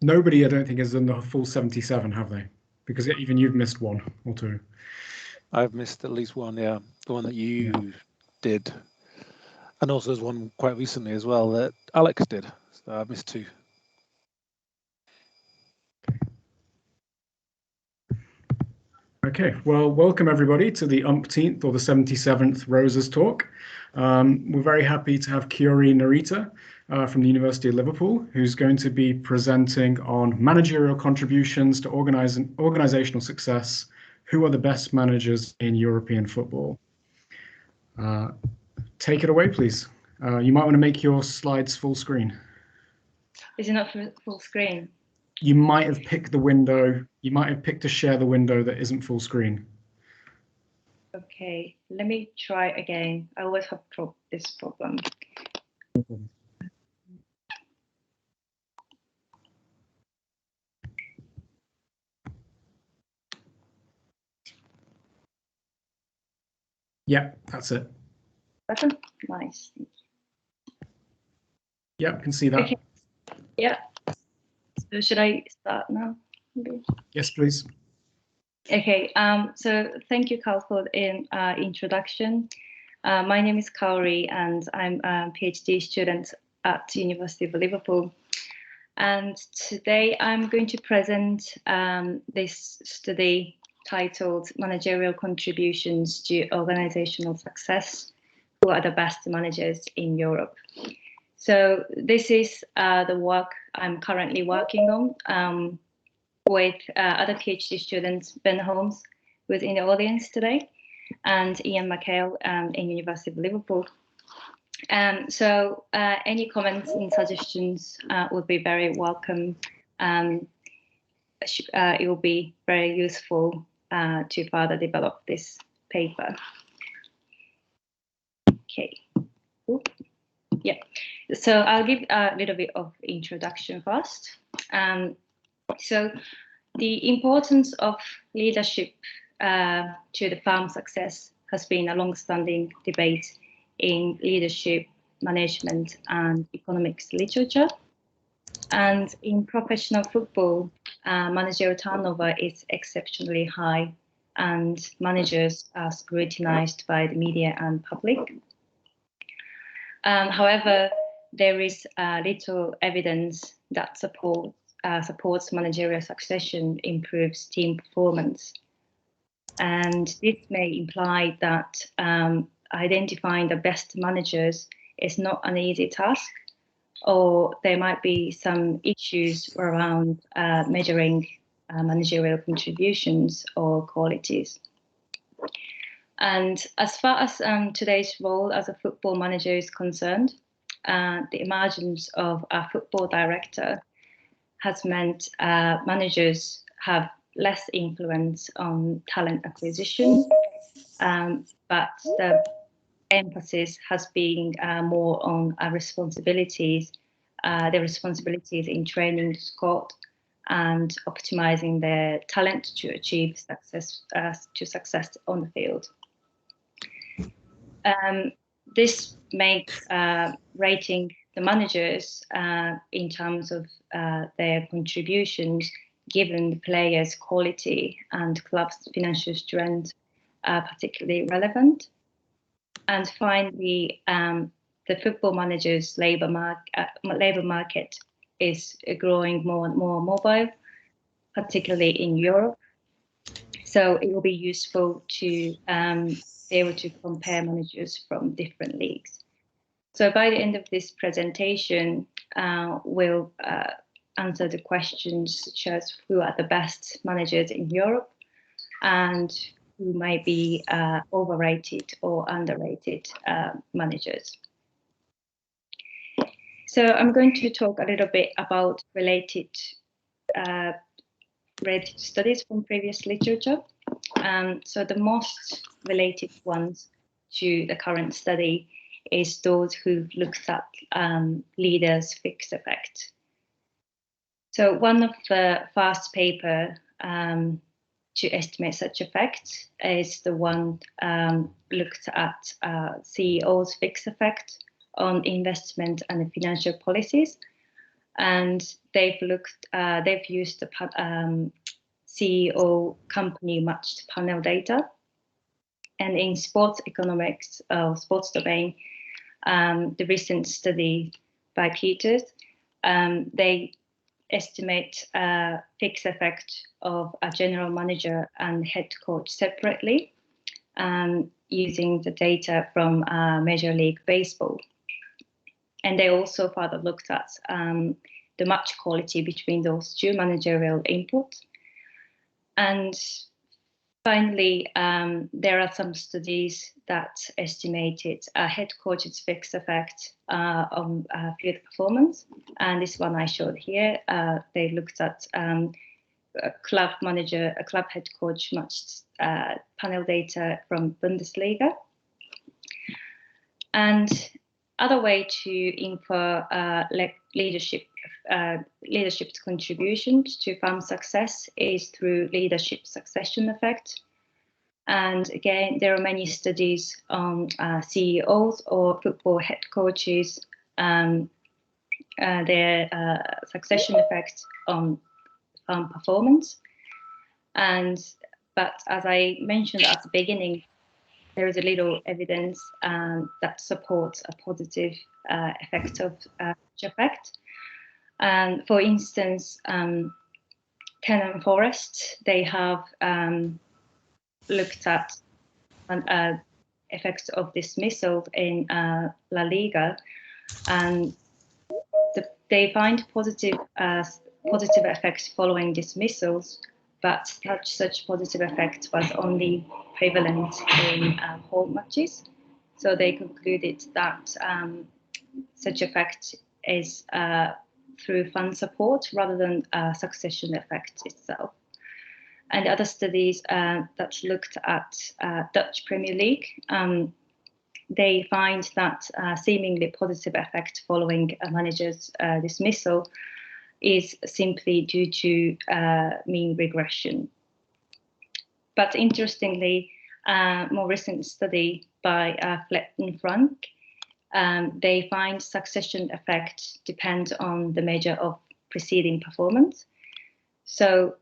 Nobody, I don't think, has done the full 77, have they? Because even you've missed one or two. I've missed at least one, yeah. The one that you did. And also there's one quite recently as well that Alex did. So I've missed two. Okay, well, welcome everybody to the umpteenth or the 77th Roses Talk. We're very happy to have Kaori Narita from the University of Liverpool, who's going to be presenting on managerial contributions to organisational success. Who are the best managers in European football? Take it away, please. You might want to make your slides full screen. Is it not full screen? You might have picked the window. You might have picked to share the window that isn't full screen. Okay, let me try again. I always have this problem. Yeah, that's it. Better? Nice. Yeah, I can see that. Okay. Yeah. So should I start now? Maybe? Yes, please. Okay. So thank you, Carl, for the introduction. My name is Kaori, and I'm a PhD student at the University of Liverpool. And today I'm going to present this study titled Managerial Contributions to Organizational Success, Who are the Best Managers in Europe. So this is the work I'm currently working on with other PhD students, Ben Holmes, who's in the audience today, and Ian McHale in University of Liverpool. So any comments and suggestions would be very welcome. It will be very useful to further develop this paper. Okay. Ooh. Yeah. So I'll give a little bit of introduction first. So the importance of leadership to the firm's success has been a long-standing debate in leadership, management, and economics literature. And in professional football, managerial turnover is exceptionally high, and managers are scrutinized by the media and public. However, there is little evidence that supports managerial succession improves team performance. And this may imply that identifying the best managers is not an easy task, or there might be some issues around measuring managerial contributions or qualities. And as far as today's role as a football manager is concerned, the emergence of a football director has meant managers have less influence on talent acquisition, but the emphasis has been more on the responsibilities in training the squad and optimizing their talent to achieve success on the field. This makes rating the managers in terms of their contributions, given the players' quality and club's financial strength, particularly relevant. And finally, the football managers' labor market is growing more and more mobile, particularly in Europe. So it will be useful to be able to compare managers from different leagues. So by the end of this presentation, we'll answer the questions such as who are the best managers in Europe and who might be overrated or underrated managers. So I'm going to talk a little bit about related studies from previous literature. So the most related ones to the current study is those who've looked at leaders' fixed effect. So one of the first paper to estimate such effect is the one looked at CEO's fixed effect on investment and financial policies. and they've used the CEO company matched panel data. And in sports economics, sports domain, the recent study by Peters, they estimate fixed effect of a general manager and head coach separately, using the data from Major League Baseball. And they also further looked at the match quality between those two managerial inputs. And finally, there are some studies that estimated a head coach's fixed effect on field performance. And this one I showed here, they looked at a club head coach matched panel data from Bundesliga. And other way to infer leadership's contributions to firm success is through leadership succession effect. And again, there are many studies on CEOs or football head coaches, their succession effect on firm performance. But as I mentioned at the beginning, there is a little evidence that supports a positive effect of such effect. And for instance, Tottenham Forest, they have looked at effects of dismissal in La Liga, and they find positive effects following dismissals, but such positive effect was only prevalent in home matches. So they concluded that such effect is through fan support rather than succession effect itself. And other studies that looked at Dutch Premier League, they find that seemingly positive effect following a manager's dismissal is simply due to mean regression. But interestingly, more recent study by Flett and Frank, they find succession effect depends on the measure of preceding performance. So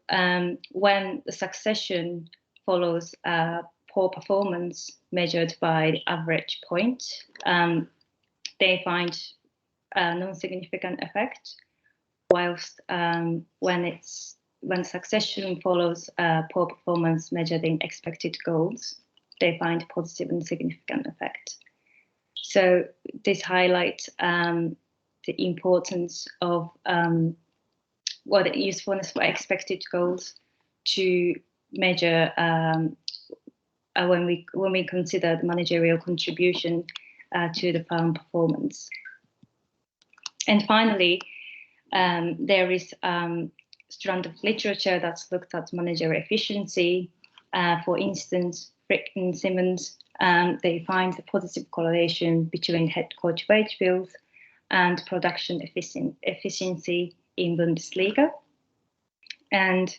when the succession follows poor performance measured by the average point, they find a non-significant effect, whilst when succession follows poor performance measured in expected goals, they find positive and significant effect. So this highlights the importance of the usefulness for expected goals to measure when we consider the managerial contribution to the firm performance. And finally, there is strand of literature that's looked at managerial efficiency. For instance, Frick and Simmons, they find the positive correlation between head coach wage bills and production efficiency in Bundesliga. And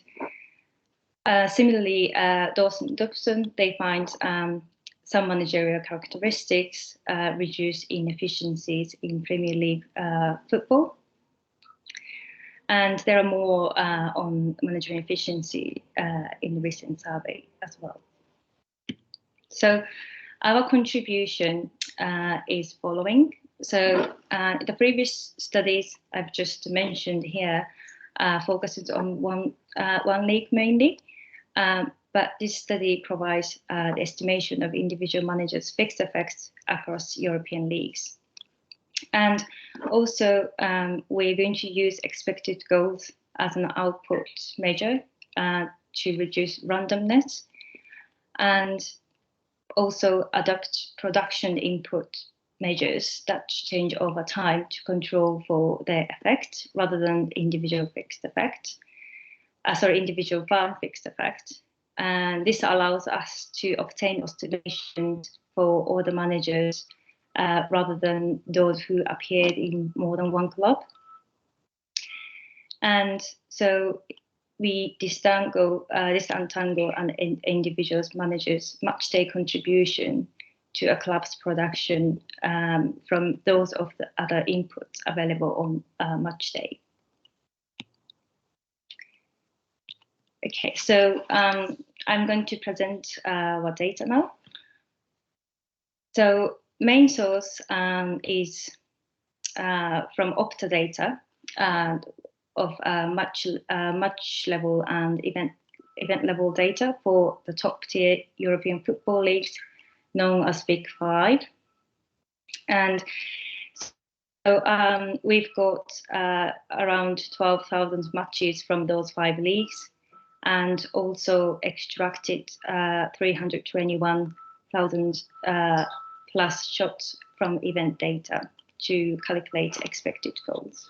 similarly, Dawson, they find some managerial characteristics reduce inefficiencies in Premier League football. And there are more on managerial efficiency in the recent survey as well. So our contribution is following. So the previous studies I've just mentioned here focuses on one league mainly, but this study provides the estimation of individual managers' fixed effects across European leagues. And also, we're going to use expected goals as an output measure to reduce randomness, and also adapt production input measures that change over time to control for their effect rather than individual firm fixed effect. And this allows us to obtain oscillations for all the managers rather than those who appeared in more than one club. And so we disentangle an individual's managers match their contribution to a club's production from those of the other inputs available on match day. Okay, so I'm going to present our data now. So main source is from Opta data of match level and event level data for the top tier European football leagues known as Big Five. And so we've got around 12,000 matches from those 5 leagues, and also extracted 321,000 plus shots from event data to calculate expected goals.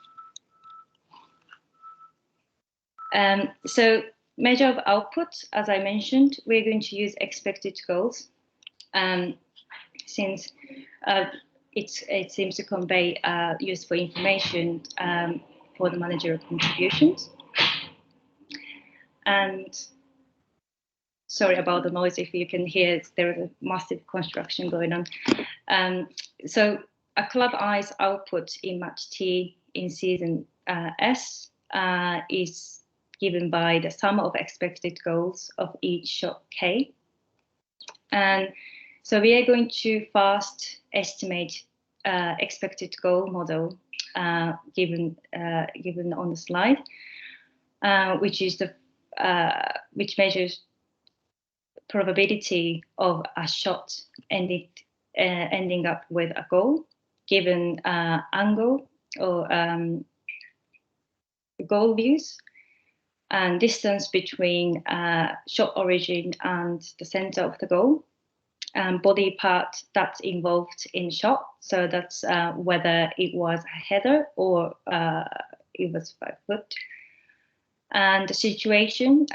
So measure of output, as I mentioned, we're going to use expected goals since it seems to convey useful information for the managerial contributions. And sorry about the noise, if you can hear, there is a massive construction going on. So a club I's output in match T in season S is given by the sum of expected goals of each shot K. And so we are going to first estimate expected goal model given on the slide, which is which measures probability of a shot ending up with a goal given angle or goal views and distance between shot origin and the center of the goal, and body part that's involved in shot. So that's whether it was a header or it was by foot. And the situation,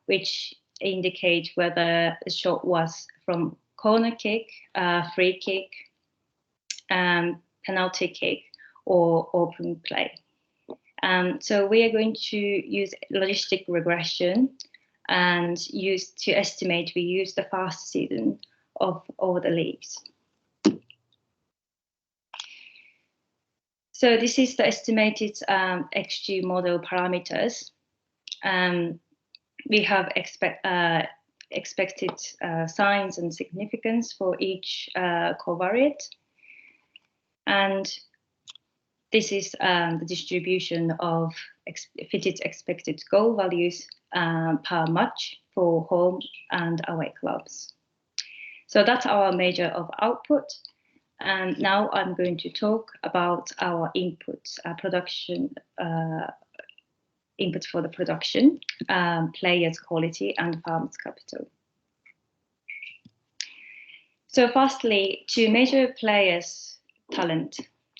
which indicate whether the shot was from corner kick, free kick, penalty kick, or open play. So we are going to use logistic regression and use to estimate. We use the first season of all the leagues. So this is the estimated XG model parameters. We have expected signs and significance for each covariate. And this is the distribution of fitted expected goal values per match for home and away clubs. So that's our measure of output. And now I'm going to talk about our inputs, production, input for the production, players' quality, and farmers' capital. So firstly, to measure players' talent,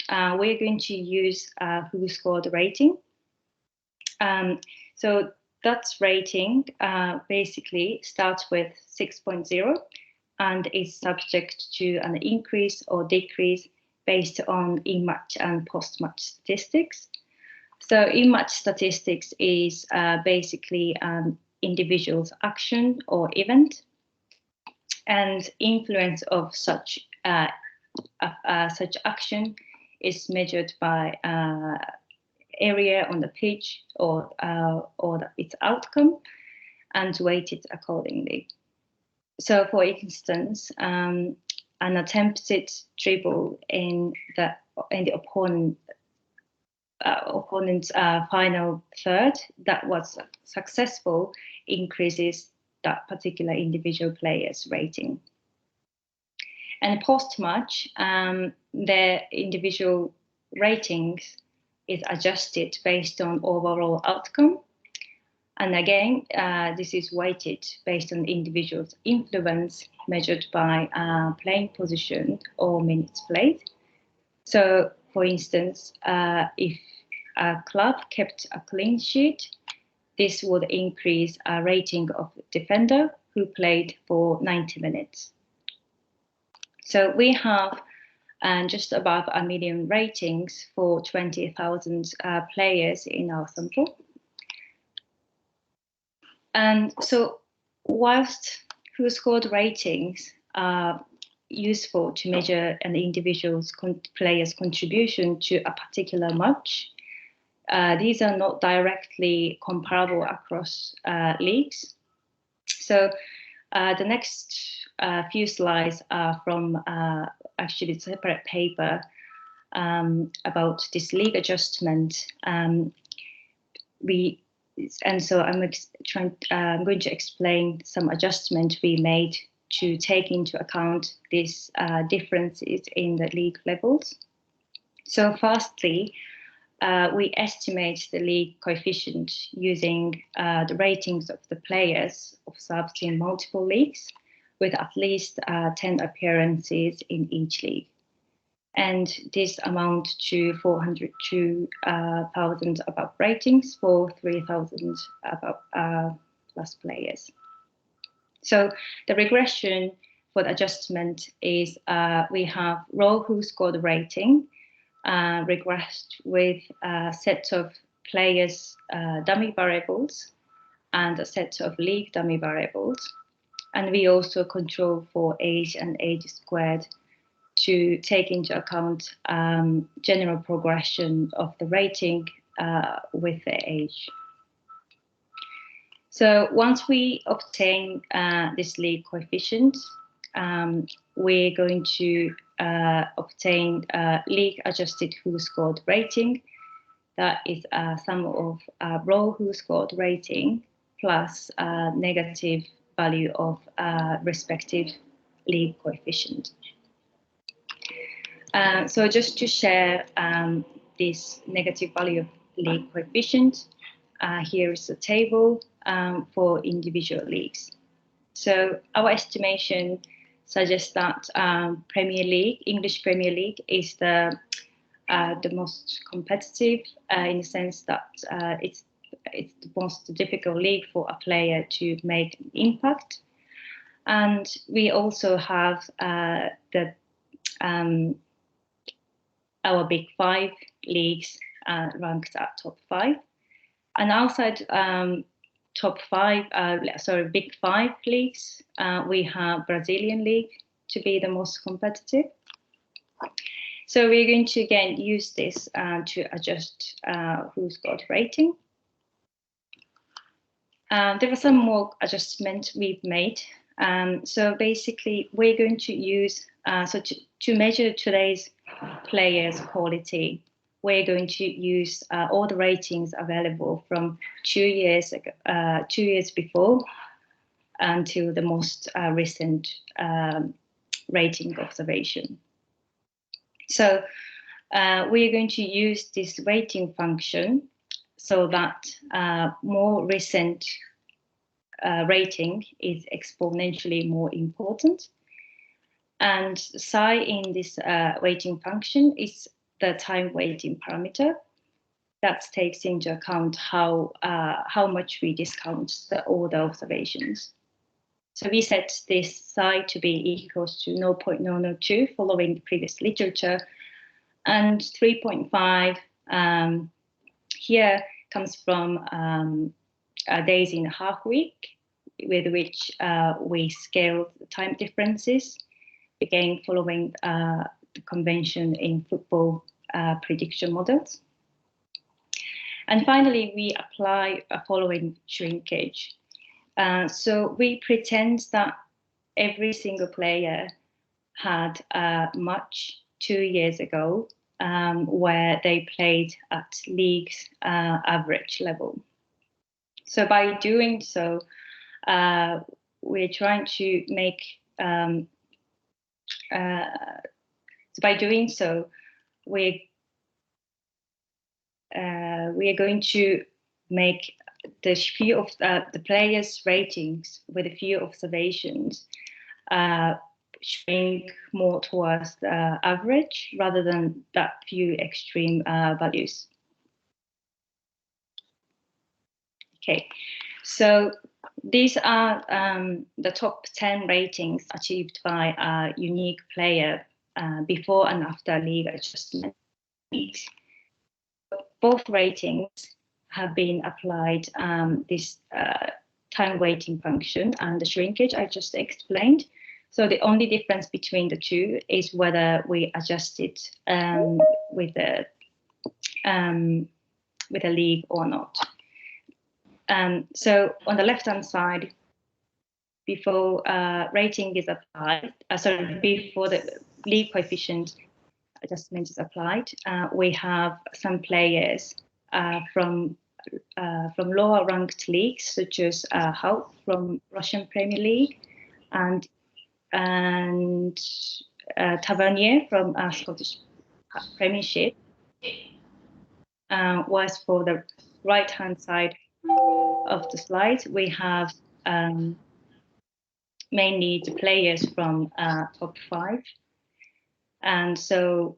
we're going to use who scored rating. So that's rating basically starts with 6.0 and is subject to an increase or decrease based on in-match and post-match statistics. So in-match statistics is basically an individual's action or event, and influence of such action is measured by area on the pitch or its outcome, and weighted accordingly. So, for instance, an attempted dribble in the opponent's final third that was successful increases that particular individual player's rating. And post-match, the individual ratings is adjusted based on overall outcome. And again, this is weighted based on the individual's influence measured by playing position or minutes played. So, for instance, if a club kept a clean sheet, this would increase a rating of the defender who played for 90 minutes. So we have just above 1 million ratings for 20,000 players in our sample. And so whilst who scored ratings are useful to measure an individual's player's contribution to a particular match. These are not directly comparable across leagues. So the next few slides are from actually a separate paper about this league adjustment. So I'm going to explain some adjustment we made to take into account these differences in the league levels. So firstly, we estimate the league coefficient using the ratings of the players observed in multiple leagues with at least 10 appearances in each league. And this amount to 402,000 above ratings for 3,000 above plus players. So the regression for the adjustment is we have row who scored rating regressed with a set of players' dummy variables and a set of league dummy variables. And we also control for age and age squared to take into account general progression of the rating with the age. So once we obtain this league coefficient, we're going to obtain league adjusted who scored rating. That is a sum of row who scored rating plus negative value of respective league coefficient. So just to share this negative value of league coefficient, here is a table for individual leagues. So our estimation suggests that Premier League, English Premier League, is the most competitive in the sense that it's the most difficult league for a player to make an impact. And we also have our big five leagues ranked at top 5. And outside big 5 leagues, we have Brazilian league to be the most competitive. So we're going to again use this to adjust who's got rating. There are some more adjustments we've made. So basically, we're going to use to measure today's players' quality. We're going to use all the ratings available from 2 years ago, 2 years before, until the most recent rating observation. So we're going to use this rating function so that more recent rating is exponentially more important. And psi in this rating function is the time weighting parameter that takes into account how much we discount all the observations. So we set this psi to be equals to 0.002 following the previous literature, and 3.5 here comes from days in a half week, with which we scaled the time differences, again following the convention in football prediction models. And finally, we apply a following shrinkage. So we pretend that every single player had a match 2 years ago where they played at league's average level. So by doing so, we're trying to make, we are going to make the few of the players' ratings with a few observations shrink more towards the average rather than that few extreme values. Okay, so these are the top 10 ratings achieved by a unique player before and after league adjustment. Both ratings have been applied this time weighting function and the shrinkage I just explained. So the only difference between the two is whether we adjust it with the league or not. So on the left-hand side, before rating is applied, before the league coefficient adjustment is applied, we have some players from lower ranked leagues, such as Hulk from Russian Premier League, and Tavernier from Scottish Premiership. Whilst for the right-hand side of the slide, we have mainly the players from top 5. And so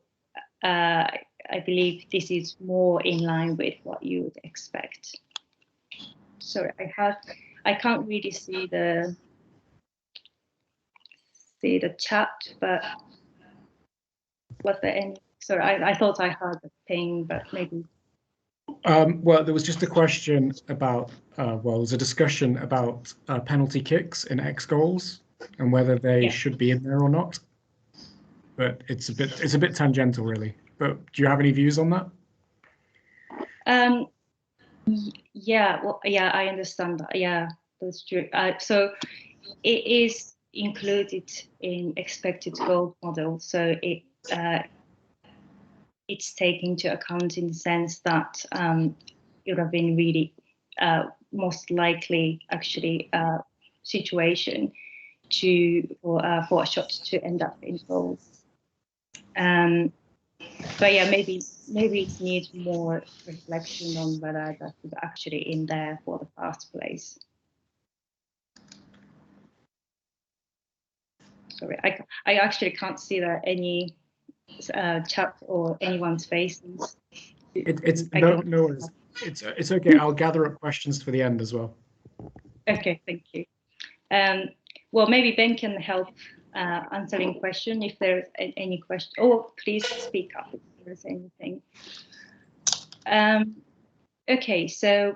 I believe this is more in line with what you would expect. Sorry, I can't really see the chat, but was there any? Sorry, I thought I heard the thing, but maybe. Well, there was just a question about, there's a discussion about penalty kicks in X goals and whether they should be in there or not. But it's a bit tangential, really. But do you have any views on that? Yeah, well, yeah, I understand that. Yeah, that's true. So it is included in expected goal model. So it's taken into account in the sense that it would have been really most likely actually situation for a shot to end up in goal. But yeah, maybe it needs more reflection on whether that is actually in there for the first place. Sorry, I actually can't see that any chat or anyone's faces. No worries. It's okay. I'll gather up questions for the end as well. Okay, thank you. Well, maybe Ben can help answering question if there's any question. Oh, please speak up if there's anything. Okay, so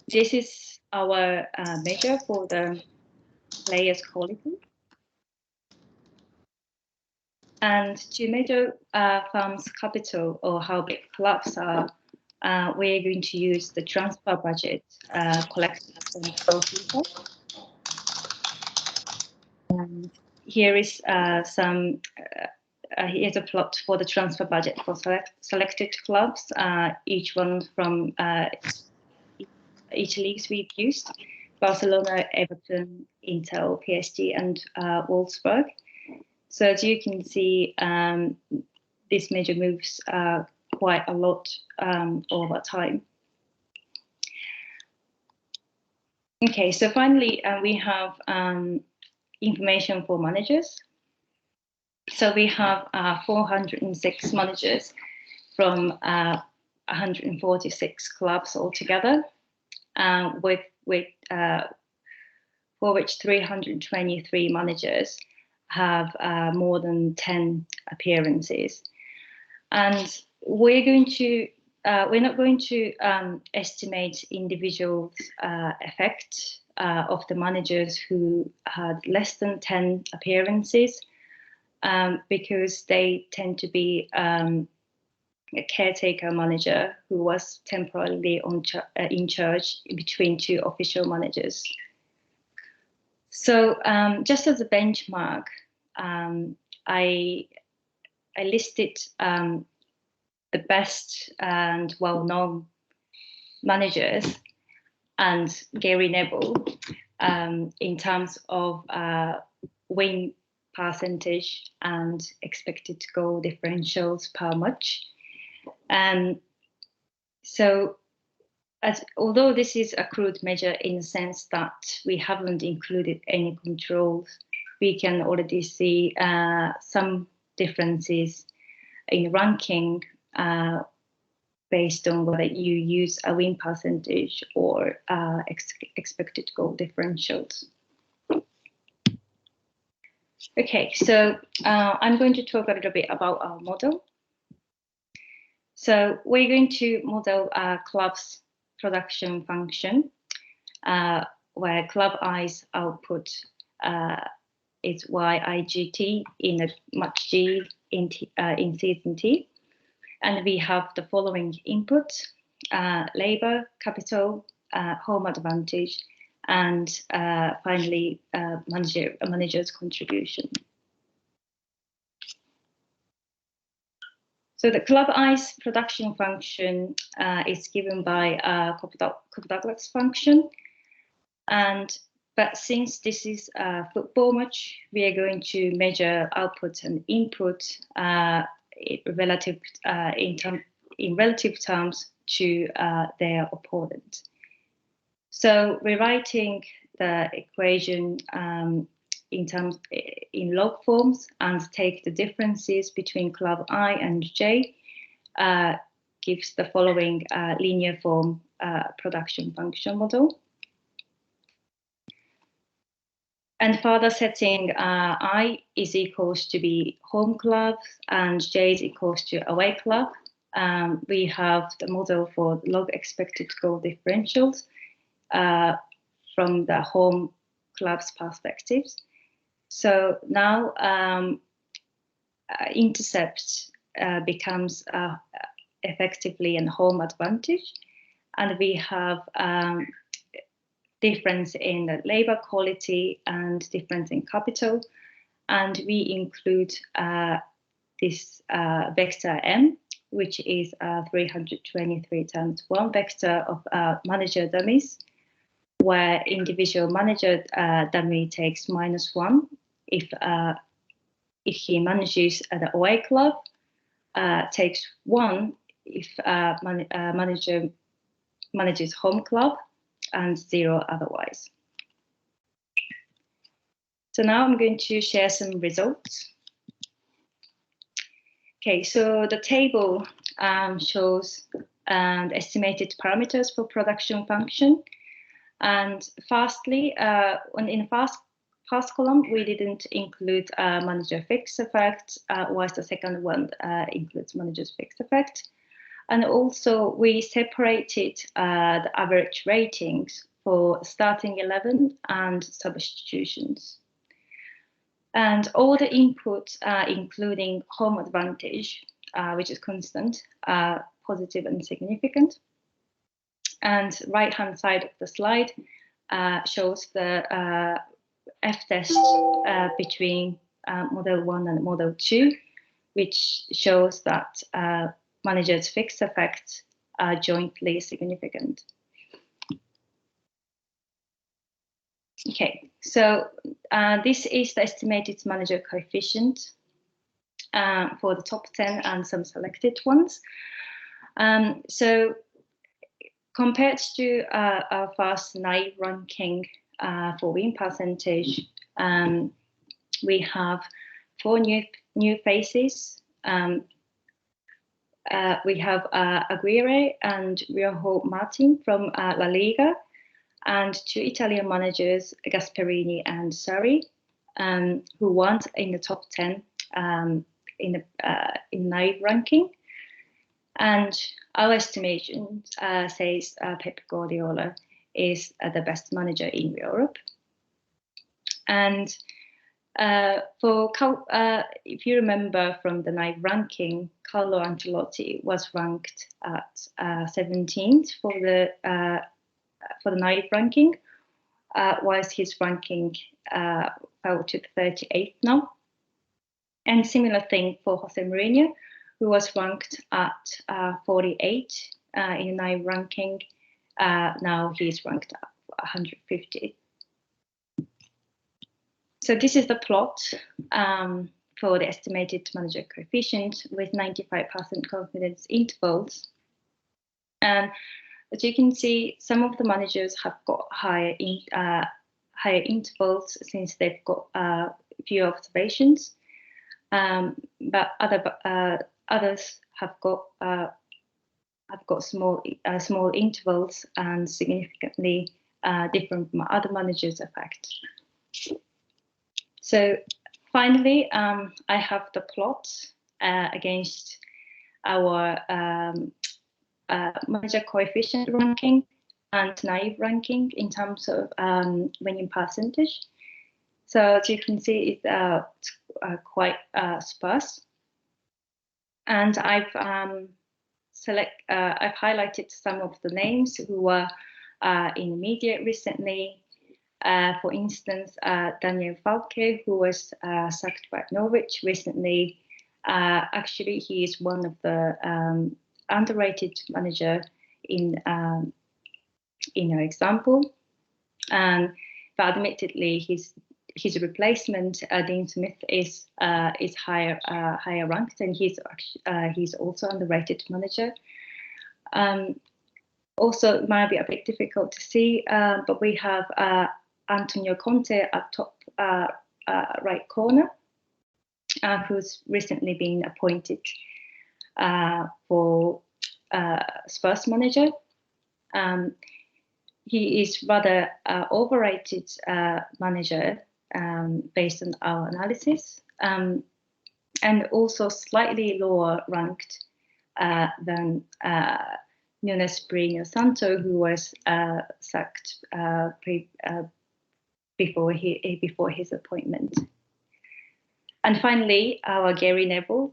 this is our measure for the players' quality. And to measure firms' capital or how big clubs are, we're going to use the transfer budget collected from goalkeeper. And here is here's a plot for the transfer budget for selected clubs, each one from each leagues we've used: Barcelona, Everton, Inter, PSG, and Wolfsburg. So as you can see, this measure moves quite a lot over time. Okay, so finally we have information for managers. So we have 406 managers from 146 clubs altogether, for which 323 managers have more than 10 appearances. And we're not going to estimate individuals' effect of the managers who had less than 10 appearances, because they tend to be a caretaker manager who was temporarily in charge between two official managers. So just as a benchmark, I listed the best and well-known managers and Gary Neville in terms of win percentage and expected goal differentials per match. So although this is a crude measure in the sense that we haven't included any controls, we can already see some differences in ranking based on whether you use a win percentage or expected goal differentials. Okay, so I'm going to talk a little bit about our model. So we're going to model a club's production function, where club I's output is YIGT in a match G in season T. And we have the following input: labor, capital, home advantage, and finally manager's contribution. So the club I's production function is given by Cobb-Douglas function, but since this is a football match, we are going to measure output and input in relative terms to their opponent. So we're writing the equation in log forms and take the differences between club I and J, gives the following linear form production function model. And further setting I is equals to be home club and J is equals to away club. We have the model for log expected goal differentials from the home club's perspectives. So now intercept becomes effectively a home advantage, and we have difference in the labor quality and difference in capital, and we include this vector M, which is 323 times 1 vector of manager dummies, where individual manager dummy takes -1 if he manages the away club, takes 1 if manager manages home club, and 0 otherwise. So now I'm going to share some results. Okay, so the table shows the estimated parameters for production function. And firstly, in the first column, we didn't include manager fixed effect, whilst the second one includes manager's fixed effect. And also, we separated the average ratings for starting 11 and substitutions. And all the inputs, including home advantage, which is constant, positive and significant. And right-hand side of the slide shows the F-test between model 1 and model 2, which shows that managers' fixed effects are jointly significant. Okay, so this is the estimated manager coefficient for the top 10 and some selected ones. So compared to our first naive ranking for win percentage, we have 4 new faces. We have Aguirre and Riojo Martin from La Liga, and 2 Italian managers, Gasperini and Sarri, who weren't in the top 10 in naive ranking. And our estimation says Pep Guardiola is the best manager in Europe. And if you remember from the naive ranking, Carlo Ancelotti was ranked at 17th for the naive ranking, whilst his ranking fell to 38th now. And similar thing for Jose Mourinho, who was ranked at 48 in naive ranking. Now he's ranked at 150. So this is the plot for the estimated manager coefficient with 95% confidence intervals. And as you can see, some of the managers have got higher intervals since they've got few observations, but others have got small intervals and significantly different from other managers' effects. So finally, I have the plot against our manager coefficient ranking and naive ranking in terms of winning percentage. So as you can see, it's quite sparse. And I've highlighted some of the names who were in the media recently. For instance, Daniel Falke, who was sacked by Norwich recently. Actually, he is one of the underrated manager in our example. But admittedly, his replacement, Dean Smith, is higher ranked, and he's also underrated manager. Also, it might be a bit difficult to see, but we have Antonio Conte at top right corner, who's recently been appointed for Spurs manager. He is rather overrated manager based on our analysis, and also slightly lower ranked than Nunes Espirito Santo, who was sacked before his appointment. And finally, our Gary Neville,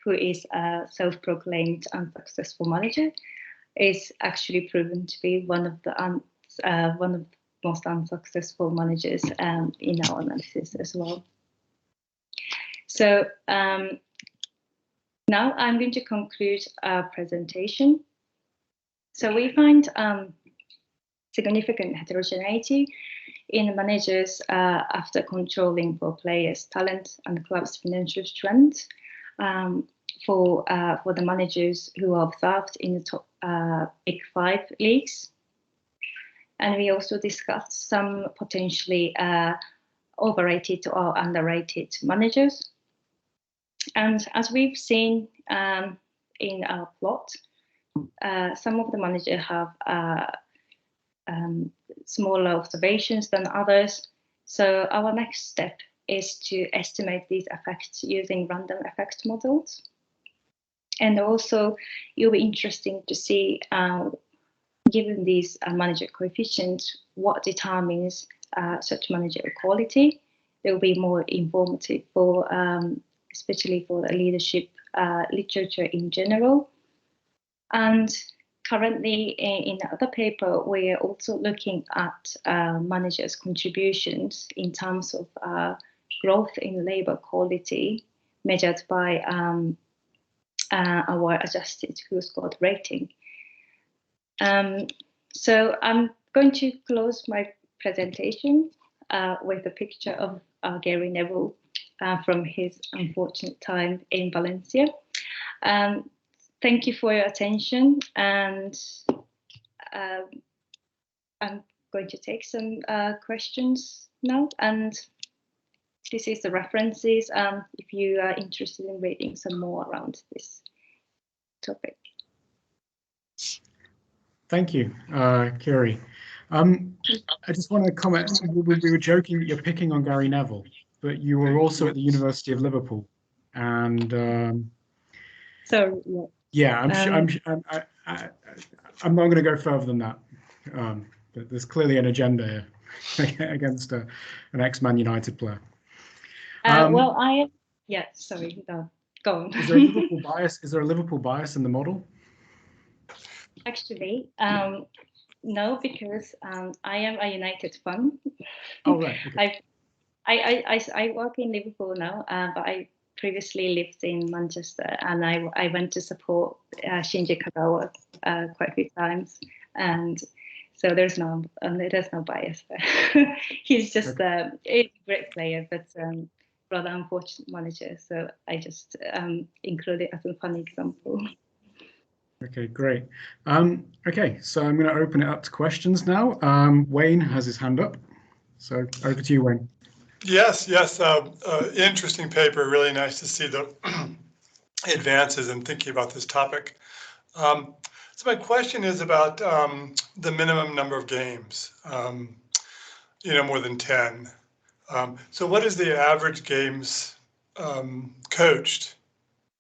who is a self-proclaimed unsuccessful manager, is actually proven to be one of the most unsuccessful managers in our analysis as well. So now I'm going to conclude our presentation. So we find significant heterogeneity in managers after controlling for players' talent and club's financial strength. For the managers who are observed in the top Big 5 leagues. And we also discussed some potentially overrated or underrated managers. And as we've seen in our plot, some of the managers have smaller observations than others. So our next step is to estimate these effects using random effect models. And also, it'll be interesting to see, given these manager coefficients, what determines such managerial quality. It will be more informative for, especially for the leadership literature in general. And currently, in the other paper, we are also looking at managers' contributions in terms of growth in labor quality measured by our adjusted who-scored rating. So I'm going to close my presentation with a picture of Gary Neville from his unfortunate time in Valencia. Thank you for your attention, and I'm going to take some questions now. And this is the references if you are interested in reading some more around this topic. Thank you, Kaori. I just want to comment, we were joking that you're picking on Gary Neville, but you were also at the University of Liverpool. And so yeah, I'm not going to go further than that. But there's clearly an agenda here against an ex-Man United player. Well, sorry, no, go on. Is there a Liverpool bias? Is there a Liverpool bias in the model? Actually, no, because I am a United fan. Oh, right. Okay. I work in Liverpool now, but I previously lived in Manchester, and I went to support Shinji Kagawa quite a few times, and so there's no bias there. He's just a great player, but rather unfortunate manager. So I just include it as a fun example. Okay, great. Okay, so I'm going to open it up to questions now. Wayne has his hand up, so over to you, Wayne. Yes. Interesting paper. Really nice to see the advances in thinking about this topic. So my question is about the minimum number of games. More than 10. So what is the average games coached?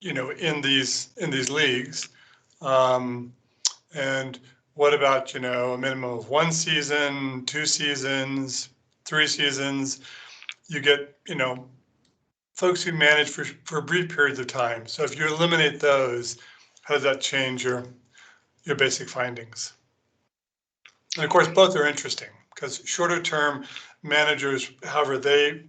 In these leagues. And what about, a minimum of 1 season, 2 seasons, 3 seasons? you get, folks who manage for brief periods of time. So if you eliminate those, how does that change your basic findings? And of course, both are interesting because shorter term managers, however they,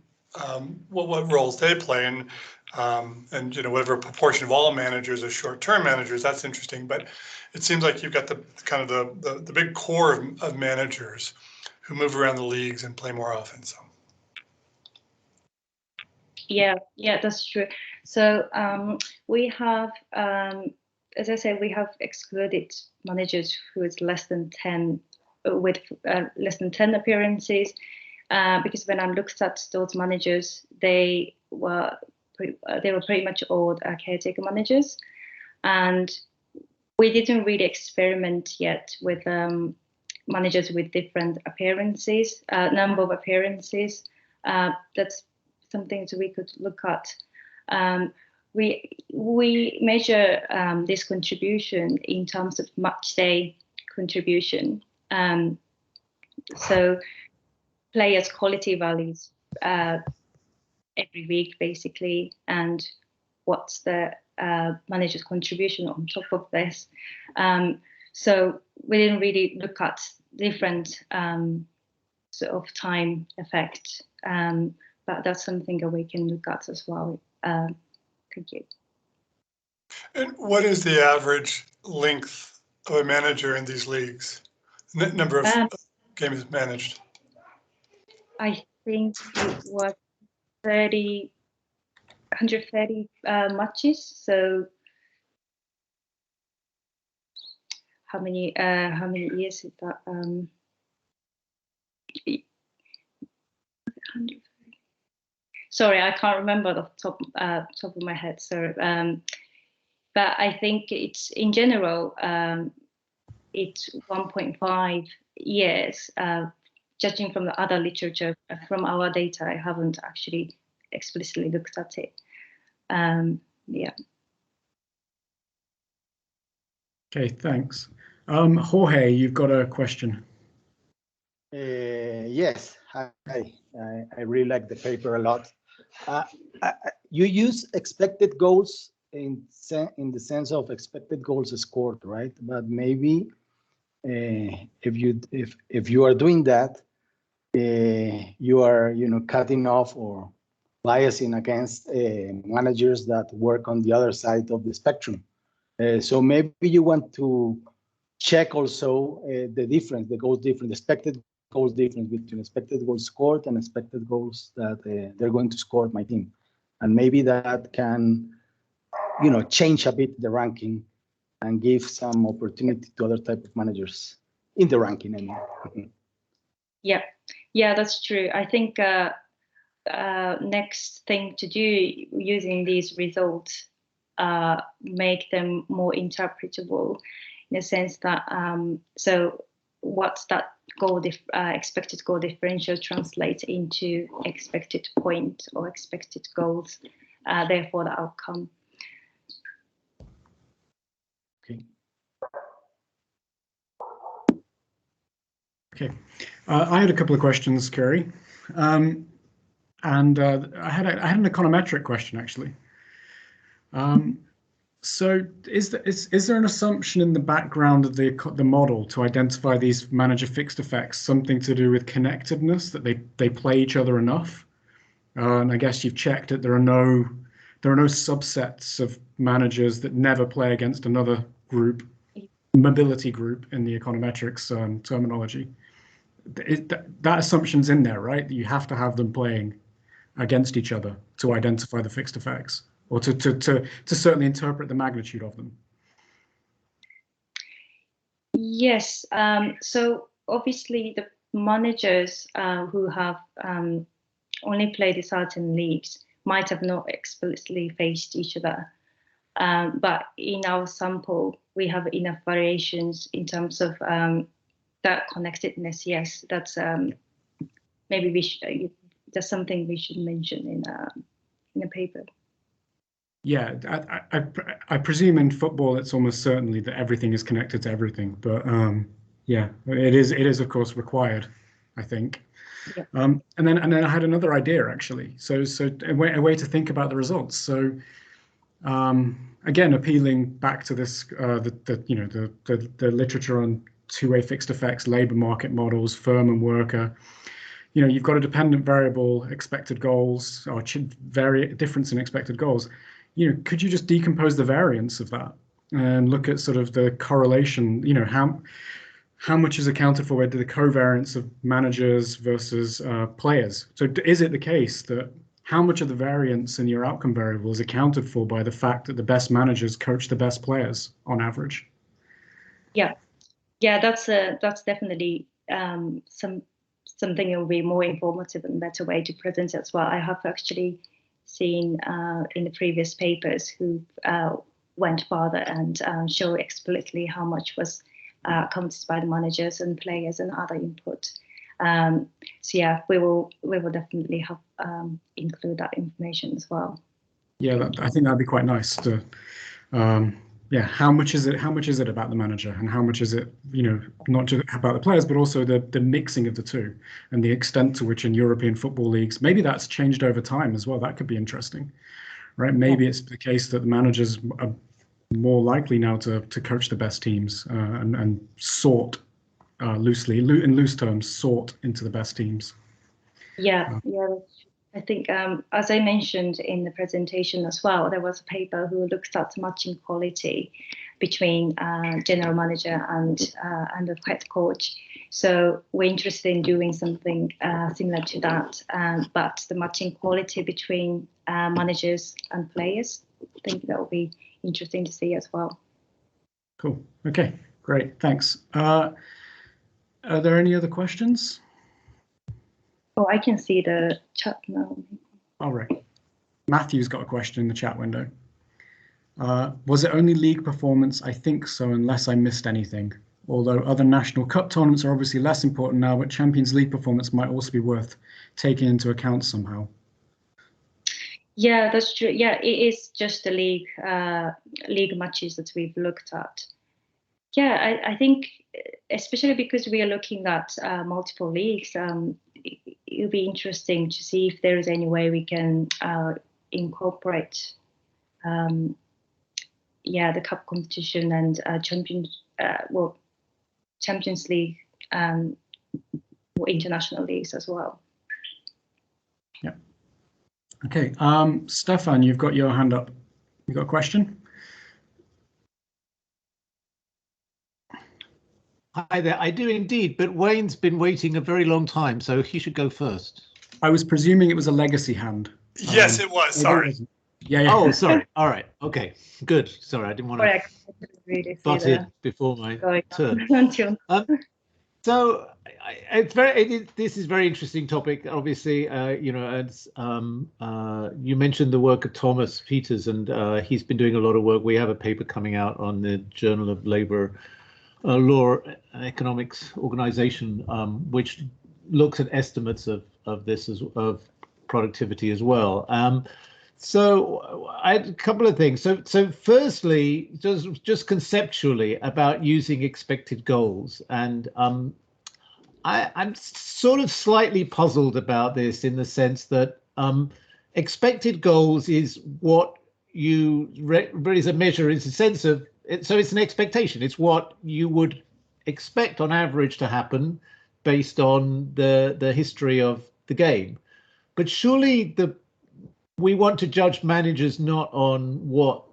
what roles they play in, and whatever proportion of all managers are short-term managers, that's interesting. But it seems like you've got the kind of the big core of managers who move around the leagues and play more often. So. Yeah, that's true. So we have, as I said, we have excluded managers who is less than 10 with less than 10 appearances, because when I looked at those managers, they were pretty much all caretaker managers, and we didn't really experiment yet with managers with different appearances, number of appearances. That's something that we could look at. We measure this contribution in terms of match day contribution. So players' quality values every week, basically, and what's the manager's contribution on top of this. So we didn't really look at different sort of time effect, but that's something that we can look at as well. Thank you. And what is the average length of a manager in these leagues? Number of games managed? I think it was 130 matches. So how many years is that? 100. Sorry, I can't remember the top of my head. So, but I think it's in general, it's 1.5 years. Judging from the other literature, from our data, I haven't actually explicitly looked at it. Yeah. Okay, thanks. Jorge, you've got a question. Yes, hi. I really like the paper a lot. You use expected goals in the sense of expected goals scored, right? But maybe if you are doing that, you are cutting off or biasing against managers that work on the other side of the spectrum. So maybe you want to check also the difference, the goals difference, expected goals difference between expected goals scored and expected goals that they're going to score my team, and maybe that can, change a bit the ranking and give some opportunity to other type of managers in the ranking. I mean. Yeah, that's true. I think next thing to do using these results, make them more interpretable, in a sense that so what's that goal expected goal differential translate into expected point or expected goals, therefore the outcome. Okay, I had a couple of questions, Kaori, and I had an econometric question actually. So is there an assumption in the background of the model to identify these manager fixed effects, something to do with connectedness, that they play each other enough? And I guess you've checked that there are no subsets of managers that never play against another group, mobility group in the econometrics terminology. That assumption's in there, right? That you have to have them playing against each other to identify the fixed effects, or to certainly interpret the magnitude of them. Yes. So obviously the managers who have only played in certain leagues might have not explicitly faced each other. But in our sample, we have enough variations in terms of that connectedness. Yes, that's maybe that's something we should mention in a paper. Yeah, I presume in football it's almost certainly that everything is connected to everything, but yeah, it is of course required, I think. Yeah. And then I had another idea actually. So a way to think about the results. So again, appealing back to this the literature on two-way fixed effects, labor market models, firm and worker. You've got a dependent variable, expected goals, or difference in expected goals. Could you just decompose the variance of that and look at sort of the correlation? How much is accounted for by the covariance of managers versus players? So is it the case that how much of the variance in your outcome variable is accounted for by the fact that the best managers coach the best players on average? Yeah, that's definitely something that will be more informative and better way to present it as well. I have actually seen in the previous papers who went further and show explicitly how much was accounted by the managers and players and other input. So yeah, we will definitely have include that information as well. Yeah, I think that'd be quite nice to. How much is it about the manager, and how much is it, not just about the players, but also the mixing of the two, and the extent to which in European football leagues, maybe that's changed over time as well. That could be interesting, right? Maybe it's the case that the managers are more likely now to coach the best teams and sort loosely, in loose terms, sort into the best teams. Yeah. I think, as I mentioned in the presentation as well, there was a paper who looked at matching quality between general manager and the head coach. So we're interested in doing something similar to that, but the matching quality between managers and players. I think that will be interesting to see as well. Cool. Okay, great. Thanks. Are there any other questions? Oh, I can see the chat now. All right. Matthew's got a question in the chat window. Was it only league performance? I think so, unless I missed anything. Although other national cup tournaments are obviously less important now, but Champions League performance might also be worth taking into account somehow. Yeah, that's true. Yeah, it is just the league matches that we've looked at. Yeah, I think especially because we are looking at multiple leagues, it'll be interesting to see if there is any way we can incorporate the cup competition and Champions League or international leagues as well. Yeah. Okay. Stefan, you've got your hand up. You got a question? Hi there, I do indeed, but Wayne's been waiting a very long time, so he should go first. I was presuming it was a legacy hand. Yes, it was. Sorry. Yeah. Oh, sorry. All right. Okay. Good. Sorry, I didn't want to butt in before my turn. So this is very interesting topic. Obviously, as you mentioned the work of Thomas Peters, and he's been doing a lot of work. We have a paper coming out on the Journal of Labour Law and Economics organization, which looks at estimates of this of productivity as well. So I had a couple of things. So firstly, just conceptually about using expected goals, and I'm sort of slightly puzzled about this in the sense that expected goals is what you really is a measure, is a sense of it. So it's an expectation. It's what you would expect on average to happen based on the history of the game. But surely we want to judge managers not on what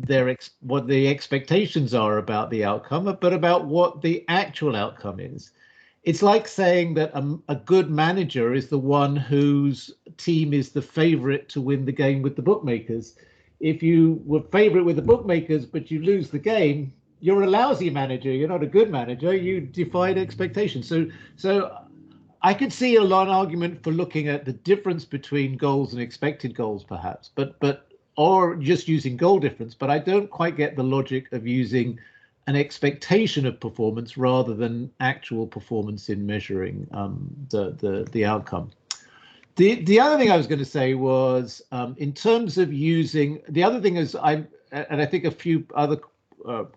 the expectations are about the outcome, but about what the actual outcome is. It's like saying that a good manager is the one whose team is the favorite to win the game with the bookmakers. If you were favorite with the bookmakers, but you lose the game, you're a lousy manager. You're not a good manager. You defied expectations. So I could see an argument for looking at the difference between goals and expected goals, perhaps, or just using goal difference. But I don't quite get the logic of using an expectation of performance rather than actual performance in measuring the outcome. The other thing I was going to say was in terms of using, the other thing is I think a few other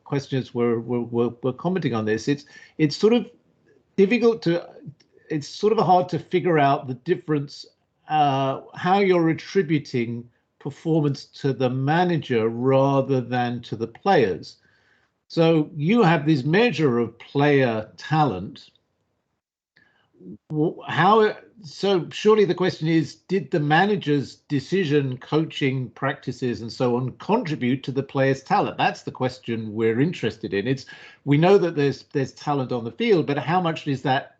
questioners were commenting on this. It's sort of difficult to it's sort of hard to figure out the difference, how you're attributing performance to the manager rather than to the players. So you have this measure of player talent. So surely the question is, did the manager's decision, coaching practices and so on contribute to the player's talent? That's the question we're interested in. We know that there's talent on the field, but how much is that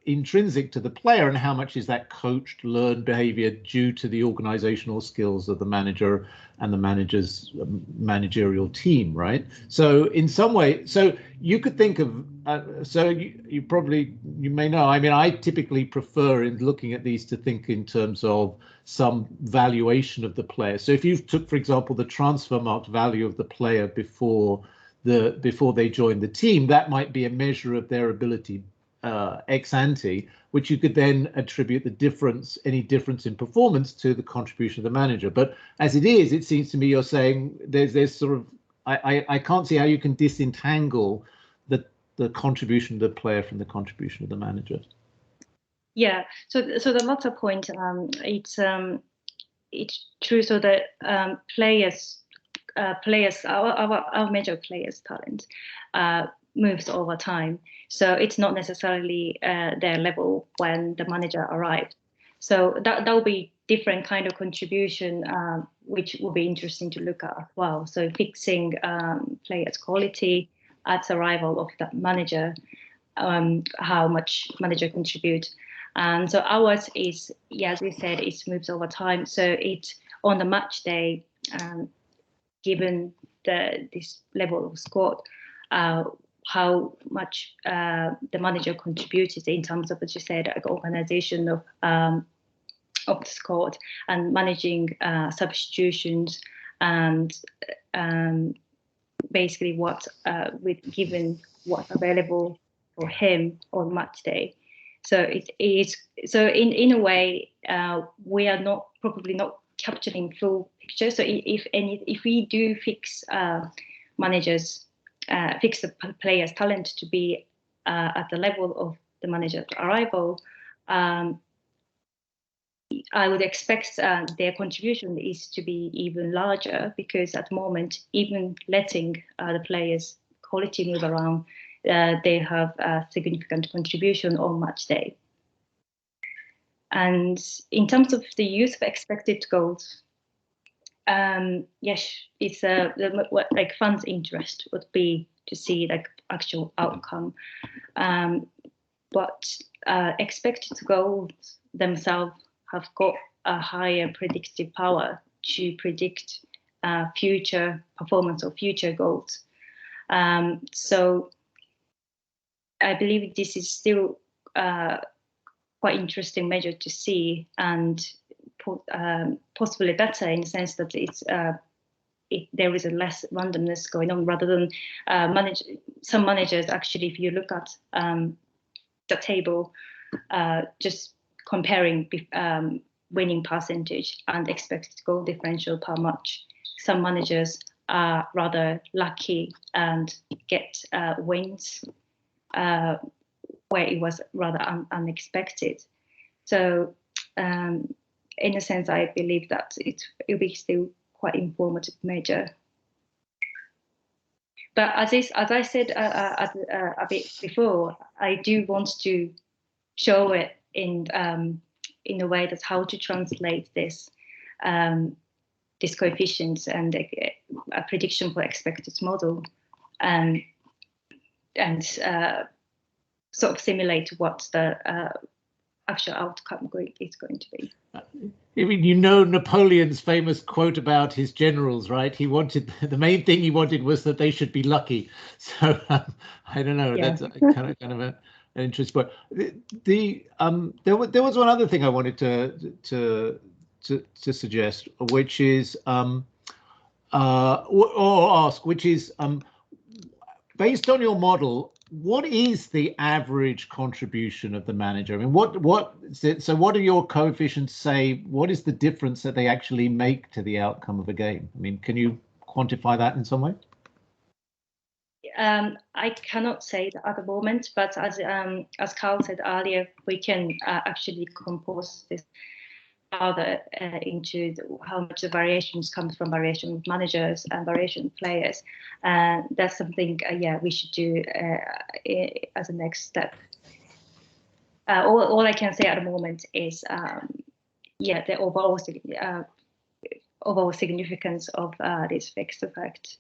intrinsic to the player and how much is that coached, learned behavior due to the organizational skills of the manager and the manager's managerial team, right? So in some way, so you could think of, so you may know, I mean, I typically prefer in looking at these to think in terms of some valuation of the player. So if you took, for example, the transfer market value of the player before they joined the team, that might be a measure of their ability ex ante, which you could then attribute the difference, any difference in performance, to the contribution of the manager. But as it is, it seems to me you're saying there's sort of, I can't see how you can disentangle the contribution of the player from the contribution of the manager. Yeah. So the latter point, it's true. So that players, our major players' talent moves over time. So it's not necessarily their level when the manager arrived. So that will be different kind of contribution, which will be interesting to look at as well. So fixing players' quality at arrival of the manager, how much manager contribute. And so ours is, yeah, as we said, it moves over time. So it on the match day, given this level of squad, how much the manager contributed in terms of, as you said, like organization of the squad and managing substitutions and basically what given what's available for him on match day. So it is, so in a way we are probably not capturing full picture. So if we do fix managers, fix the players' talent to be at the level of the manager's arrival, I would expect their contribution is to be even larger, because at the moment, even letting the players' quality move around, they have a significant contribution on match day. And in terms of the use of expected goals, yes, it's what like fans' interest would be to see like actual outcome, but expected goals themselves have got a higher predictive power to predict future performance or future goals. So I believe this is still quite interesting measure to see, and possibly better in the sense that it's there is a less randomness going on, rather than some managers actually, if you look at the table, just comparing winning percentage and expected goal differential per match, some managers are rather lucky and get wins where it was rather unexpected. So in a sense, I believe that it will be still quite informative measure. But as I said a bit before, I do want to show it in a way that's how to translate this coefficients and a prediction for expected model, and sort of simulate what the actual outcome is going to be. I mean, you know Napoleon's famous quote about his generals, right? He wanted, the main thing he wanted was that they should be lucky. So I don't know. Yeah. That's kind of an interesting point. There was one other thing I wanted to suggest, which is or ask, which is based on your model, what is the average contribution of the manager? I mean, so what do your coefficients say? What is the difference that they actually make to the outcome of a game? I mean, can you quantify that in some way? I cannot say that at the moment, but as Carl said earlier, we can actually compose this further into how much the variations comes from variation of managers and variation of players. That's something, we should do as a next step. All I can say at the moment is, the overall significance of this fixed effect.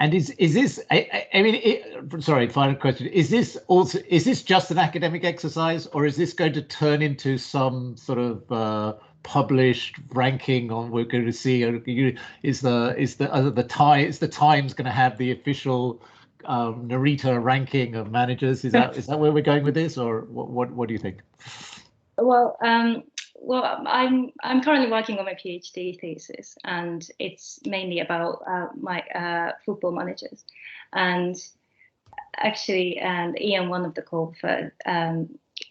And is this? I mean, sorry. Final question: is this just an academic exercise, or is this going to turn into some sort of published ranking on? We're going to see. Is the Times going to have the official Narita ranking of managers? Is that where we're going with this, or what do you think? Well, I'm currently working on my PhD thesis, and it's mainly about my football managers. And actually, Ian, one of the co-authors,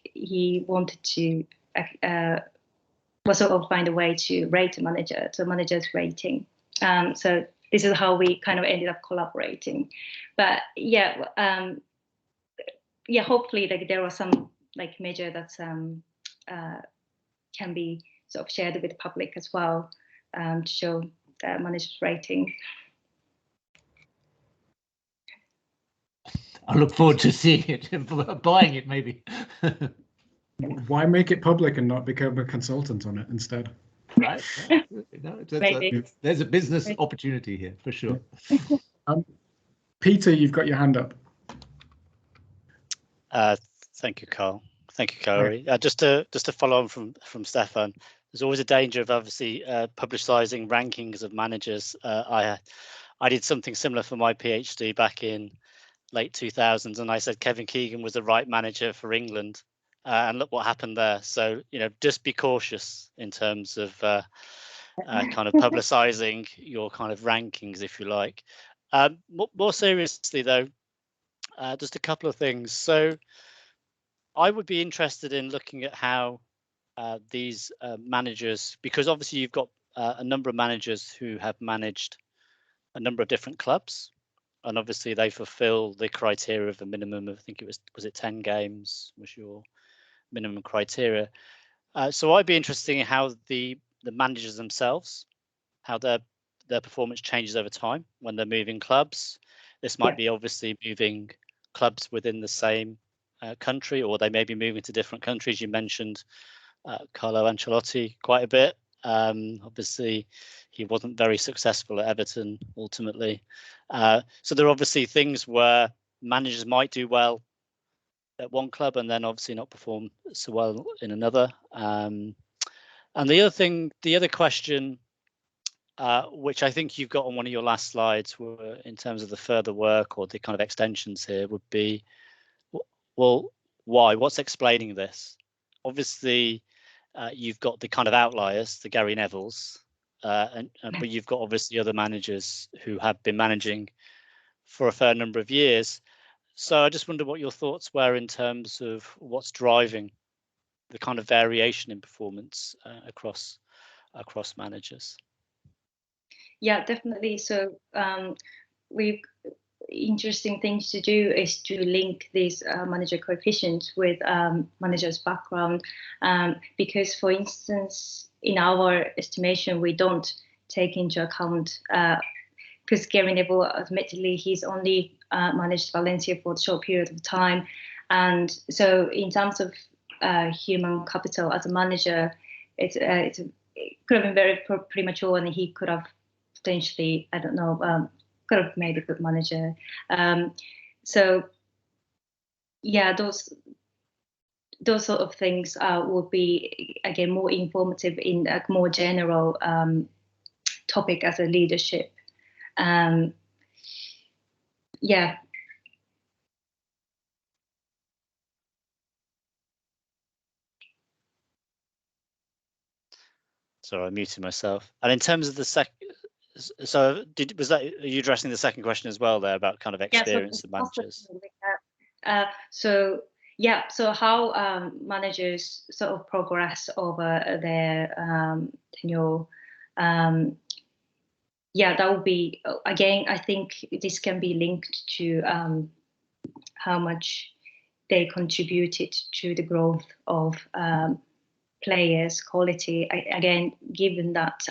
he wanted to sort of find a way to rate a manager, so managers rating. So this is how we kind of ended up collaborating. But hopefully, like there are some like measure that's can be sort of shared with the public as well, to show the managers' rating. I look forward to seeing it, buying it maybe. Why make it public and not become a consultant on it instead? Right. No, there's a business opportunity here for sure. Peter, you've got your hand up. Thank you, Carl. Thank you, Kaori. Just to follow on from Stefan, there's always a danger of obviously publicising rankings of managers. I did something similar for my PhD back in late 2000s, and I said Kevin Keegan was the right manager for England, and look what happened there. So just be cautious in terms of kind of publicising your kind of rankings, if you like. More seriously though, just a couple of things. So I would be interested in looking at how these managers, because obviously you've got a number of managers who have managed a number of different clubs, and obviously they fulfill the criteria of a minimum of, I think it was it 10 games was your minimum criteria. So I'd be interested in how the managers themselves, how their performance changes over time when they're moving clubs. This might be obviously moving clubs within the same country, or they may be moving to different countries. You mentioned Carlo Ancelotti quite a bit. Obviously, he wasn't very successful at Everton ultimately. So there are obviously things where managers might do well at one club and then obviously not perform so well in another. And the other question, which I think you've got on one of your last slides, were in terms of the further work or the kind of extensions here, would be, well, why? What's explaining this? Obviously, you've got the kind of outliers, the Gary Nevilles, but you've got obviously other managers who have been managing for a fair number of years. So I just wonder what your thoughts were in terms of what's driving the kind of variation in performance across managers. Yeah, definitely. So interesting things to do is to link these manager coefficients with managers' background, because, for instance, in our estimation, we don't take into account, because Gary Neville, admittedly, he's only managed Valencia for a short period of time, and so in terms of human capital as a manager, it could have been very premature, and he could have potentially, I don't know, could have made a good manager. So yeah, those sort of things would be, again, more informative in a more general topic as a leadership. Yeah. Sorry, I muted myself. And in terms of the second, so are you addressing the second question as well there about kind of experience of managers? So how managers sort of progress over their tenure, yeah, that would be, again, I think this can be linked to how much they contributed to the growth of players' quality. Again, given that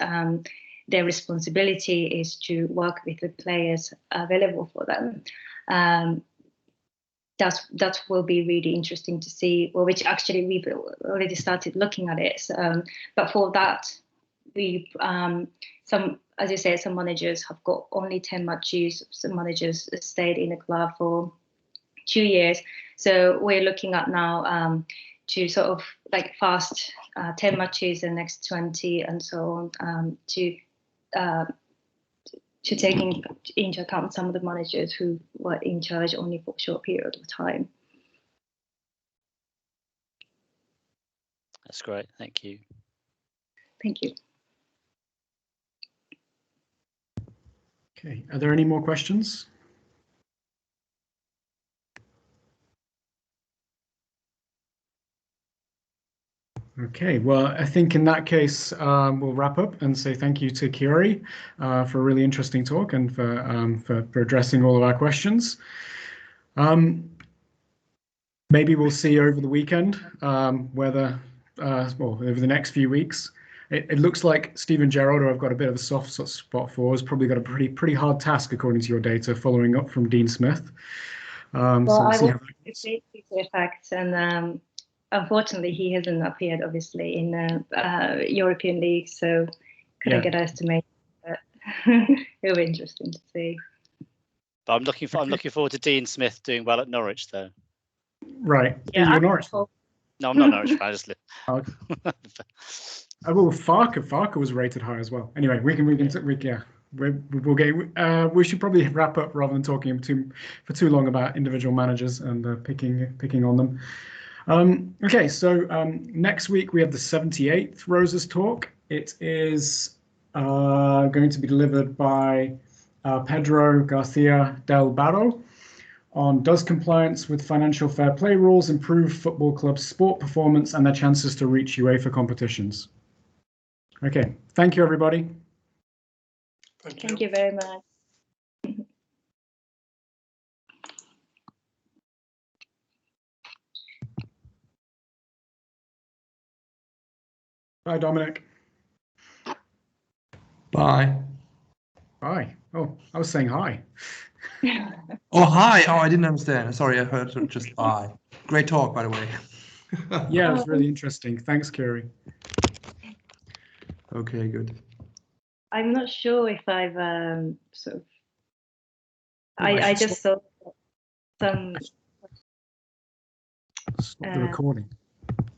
their responsibility is to work with the players available for them, that will be really interesting to see. Well, which actually we've already started looking at it. But for that, we as you said, some managers have got only 10 matches. Some managers stayed in the club for 2 years. So we're looking at now to sort of like fast 10 matches and next 20 and so on, to taking into account some of the managers who were in charge only for a short period of time. That's great. Thank you. Thank you. Okay, are there any more questions? Okay, well, I think in that case, we'll wrap up and say thank you to Kaori for a really interesting talk and for addressing all of our questions. Maybe we'll see over the weekend whether, well, over the next few weeks. It looks like Steven Gerrard, who I've got a bit of a soft spot for, has probably got a pretty hard task according to your data, following up from Dean Smith. Well, so we'll I see will take the facts, and unfortunately, he hasn't appeared, obviously, in the European League, so couldn't get an estimate. But it'll be interesting to see. But I'm looking forward to Dean Smith doing well at Norwich, though. Right. Yeah, You're Norwich. No, I'm not Norwich fan. I just Well, Farker was rated high as well. Anyway, we should probably wrap up rather than talking for too long about individual managers and picking on them. Okay, so next week we have the 78th Roses Talk. It is going to be delivered by Pedro Garcia del Barro on does compliance with financial fair play rules improve football clubs' sport performance and their chances to reach UEFA competitions. Okay, thank you, everybody. Thank you very much. Bye, Dominic. Bye. Bye. Oh, I was saying hi. Oh, hi. Oh, I didn't understand. Sorry, I heard just bye. Great talk, by the way. Yeah, it was really interesting. Thanks, Kaori. Okay, good. I'm not sure if I've sort of. I just saw some. Stop the recording.